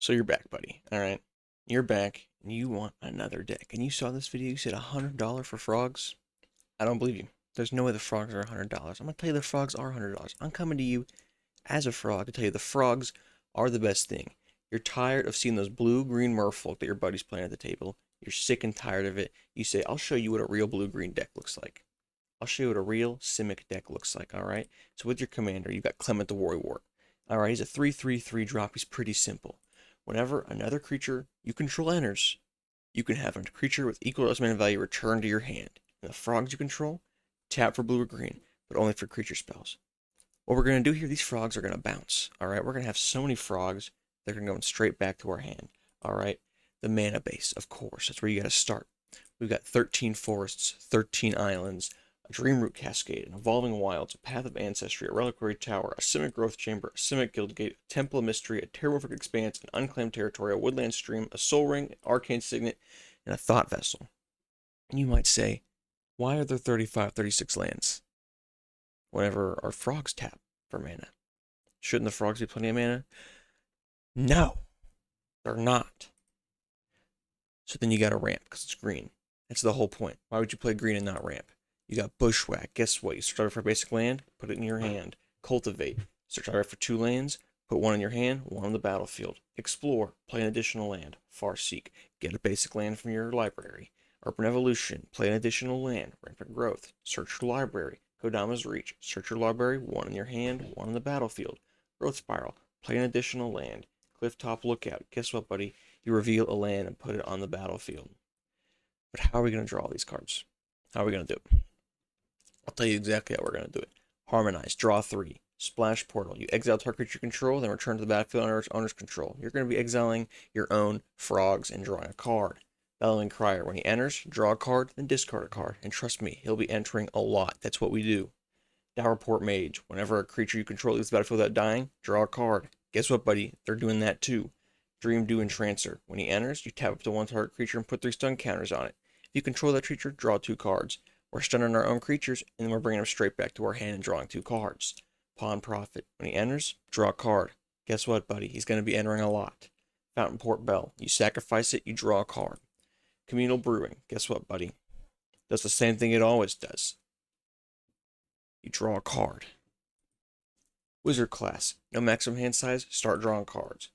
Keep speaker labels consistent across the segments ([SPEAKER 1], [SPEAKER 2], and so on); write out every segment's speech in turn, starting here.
[SPEAKER 1] So you're back, buddy. All right. You're back and you want another deck. And you saw this video, you said $100 for frogs? I don't believe you. There's no way the frogs are $100. I'm going to tell you the frogs are $100. I'm coming to you as a frog to tell you the frogs are the best thing. You're tired of seeing those blue-green merfolk that your buddy's playing at the table. You're sick and tired of it. You say, I'll show you what a real blue-green deck looks like. I'll show you what a real Simic deck looks like, all right? So with your commander, you've got Clement the Worrywort. All right, he's a 3/3/3 drop. He's pretty simple. Whenever another creature you control enters, you can have a creature with equal to its mana value returned to your hand. And the frogs you control, tap for blue or green, but only for creature spells. What we're going to do here, these frogs are going to bounce. All right, we're going to have so many frogs, they're going to go straight back to our hand. All right, the mana base, of course, that's where you got to start. We've got 13 forests, 13 islands, a Dreamroot Cascade, an Evolving Wilds, a Path of Ancestry, a Reliquary Tower, a Simic Growth Chamber, a Simic Guildgate, a Temple of Mystery, a Terramorphic Expanse, an Unclaimed Territory, a Woodland Stream, a Soul Ring, an Arcane Signet, and a Thought Vessel. And you might say, why are there 35, 36 lands whenever our frogs tap for mana? Shouldn't the frogs be plenty of mana? No, they're not. So then you got to ramp because it's green. That's the whole point. Why would you play green and not ramp? You got Bushwhack. Guess what? You start for basic land, put it in your hand. Cultivate. Start for 2 lands, put 1 in your hand, 1 on the battlefield. Explore. Play an additional land. Farseek. Get a basic land from your library. Urban Evolution. Play an additional land. Rampant Growth. Search your library. Kodama's Reach. Search your library, 1 in your hand, 1 on the battlefield. Growth Spiral. Play an additional land. Clifftop Lookout. Guess what, buddy? You reveal a land and put it on the battlefield. But how are we going to draw all these cards? How are we going to do it? I'll tell you exactly how we're going to do it. Harmonize, draw 3, Splash Portal. You exile target creature you control, then return to the battlefield under its owner's control. You're going to be exiling your own frogs and drawing a card. Bellowing Crier. When he enters, draw a card, then discard a card. And trust me, he'll be entering a lot. That's what we do. Dowerport Mage. Whenever a creature you control leaves the battlefield without dying, draw a card. Guess what, buddy? They're doing that too. Dream Dew Entrancer. When he enters, you tap up to 1 target creature and put 3 stun counters on it. If you control that creature, draw 2 cards. We're stunning our own creatures, and then we're bringing them straight back to our hand and drawing 2 cards. Pawn Prophet. When he enters, draw a card. Guess what, buddy? He's going to be entering a lot. Fountain Port Bell. You sacrifice it, you draw a card. Communal Brewing. Guess what, buddy? Does the same thing it always does. You draw a card. Wizard Class. No maximum hand size, start drawing cards.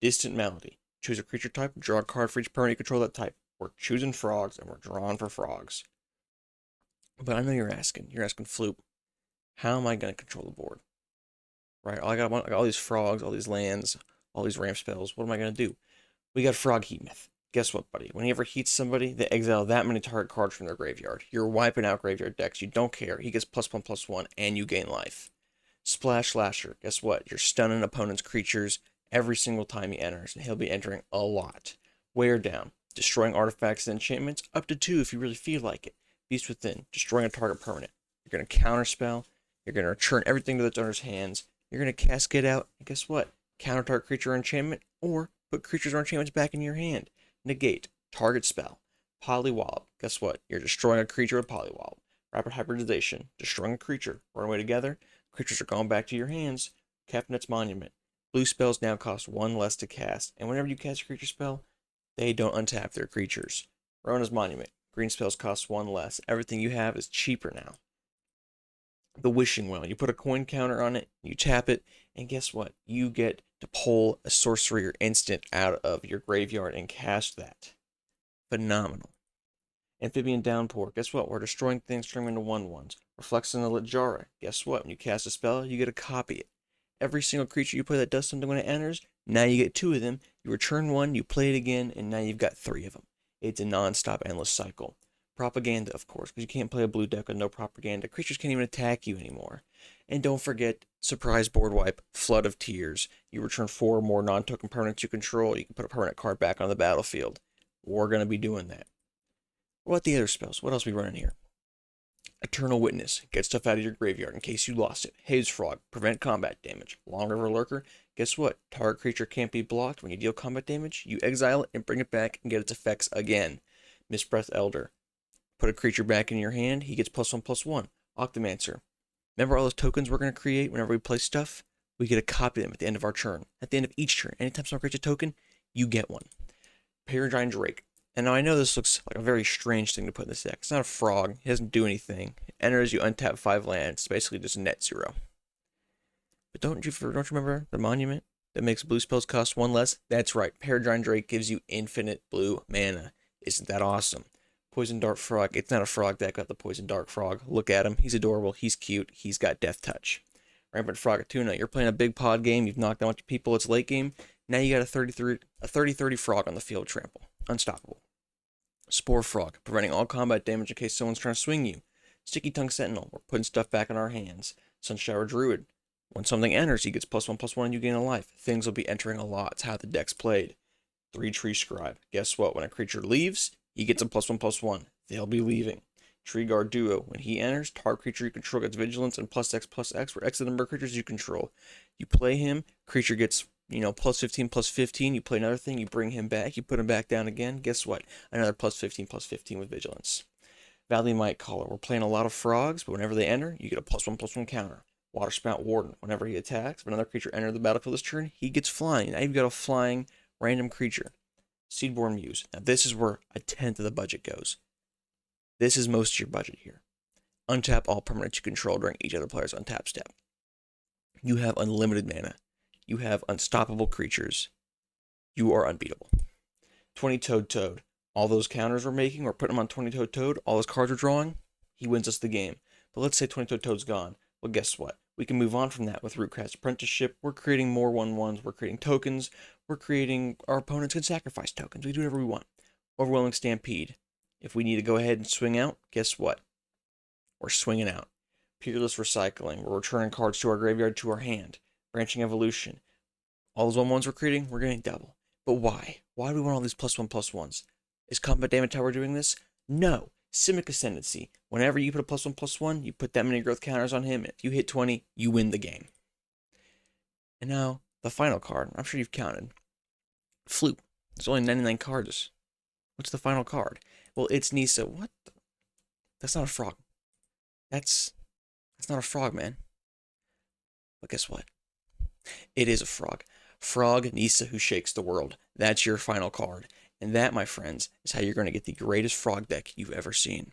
[SPEAKER 1] Distant Melody. Choose a creature type, draw a card for each permanent you control that type. We're choosing frogs, and we're drawing for frogs. But I know you're asking, Floop, how am I going to control the board? Right, I got all these frogs, all these lands, all these ramp spells. What am I going to do? We got Frog Heat Myth. Guess what, buddy? Whenever he heats somebody, they exile that many target cards from their graveyard. You're wiping out graveyard decks. You don't care. He gets +1/+1, and you gain life. Splash Lasher. Guess what? You're stunning opponent's creatures every single time he enters, and he'll be entering a lot. Wear Down. Destroying artifacts and enchantments, up to 2 if you really feel like it. Beast Within, destroying a target permanent. You're going to counterspell. You're going to return everything to its owner's hands. You're going to Cascade out. And guess what? Counter target creature or enchantment, or put creatures or enchantments back in your hand. Negate, target spell. Polywallop. Guess what? You're destroying a creature with Polywallop. Rapid Hybridization, destroying a creature. Run away together. Creatures are going back to your hands. Kefnet's Monument. Blue spells now cost 1 less to cast. And whenever you cast a creature spell, they don't untap their creatures. Rona's Monument. Green spells cost 1 less. Everything you have is cheaper now. The Wishing Well. You put a coin counter on it, you tap it, and guess what? You get to pull a sorcery or instant out of your graveyard and cast that. Phenomenal. Amphibian Downpour. Guess what? We're destroying things, turning into 1/1s. Reflection of the Lijara. Guess what? When you cast a spell, you get to copy it. Every single creature you play that does something when it enters, now you get 2 of them. You return 1, you play it again, and now you've got 3 of them. It's a non-stop, endless cycle. Propaganda, of course, because you can't play a blue deck with no propaganda. Creatures can't even attack you anymore. And don't forget, surprise board wipe, Flood of Tears. You return 4 or more non-token permanents you control. You can put a permanent card back on the battlefield. We're going to be doing that. What about the other spells? What else are we running here? Eternal Witness. Get stuff out of your graveyard in case you lost it. Haze Frog. Prevent combat damage. Long River Lurker. Guess what? Target creature can't be blocked. When you deal combat damage, you exile it and bring it back and get its effects again. Mistbreath Elder. Put a creature back in your hand. He gets +1/+1. Octomancer. Remember all those tokens we're going to create whenever we play stuff? We get to copy them at the end of our turn. At the end of each turn. Anytime someone creates a token, you get one. Peregrine Drake. And now I know this looks like a very strange thing to put in this deck. It's not a frog. He doesn't do anything. It enters, you untap 5 lands. It's basically just net 0. But don't you remember the monument that makes blue spells cost 1 less? That's right. Peregrine Drake gives you infinite blue mana. Isn't that awesome? Poison Dart Frog. It's not a frog deck without the Poison Dart Frog. Look at him. He's adorable. He's cute. He's got Death Touch. Rampant Frogatuna. You're playing a big pod game. You've knocked out a bunch of people. It's late game. Now you got a 30-30 frog on the field. Trample. Unstoppable. Spore Frog. Preventing all combat damage in case someone's trying to swing you. Sticky Tongue Sentinel. We're putting stuff back in our hands. Sunshower Druid. When something enters, he gets +1/+1 and you gain a life. Things will be entering a lot. It's how the deck's played. 3 Tree Scribe. Guess what? When a creature leaves, he gets a +1/+1. They'll be leaving. Tree Guard Duo. When he enters, target creature you control gets vigilance and +X/+X, where X is the number of creatures you control. You play him, creature gets, +15/+15. You play another thing, you bring him back, you put him back down again. Guess what? Another +15/+15 with vigilance. Valley Might Caller. We're playing a lot of frogs, but whenever they enter, you get a +1/+1 counter. Water Spout Warden. Whenever he attacks, if another creature enters the battlefield this turn, he gets flying. Now you've got a flying random creature. Seedborn Muse. Now this is where a tenth of the budget goes. This is most of your budget here. Untap all permanents you control during each other player's untap step. You have unlimited mana. You have unstoppable creatures. You are unbeatable. 20 Toad. All those counters we're making, we're putting them on 20 Toad. All those cards we're drawing, he wins us the game. But let's say 20 Toad's gone. Well, guess what? We can move on from that with Rootcast Apprenticeship. We're creating more 1/1s. We're creating tokens. Our opponents can sacrifice tokens. We do whatever we want. Overwhelming Stampede. If we need to go ahead and swing out, guess what? We're swinging out. Peerless Recycling. We're returning cards to our graveyard to our hand. Branching Evolution. All those 1/1s we're creating, we're getting double. But why? Why do we want all these +1/+1s? Is combat damage how we're doing this? No. Simic Ascendancy. Whenever you put a +1/+1, you put that many growth counters on him. If you hit 20, you win the game. And now, the final card. I'm sure you've counted. Flute. There's only 99 cards. What's the final card? Well, it's Nissa. What? That's not a frog. That's not a frog, man. But guess what? It is a frog. Frog Nissa who shakes the world. That's your final card. And that, my friends, is how you're going to get the greatest frog deck you've ever seen.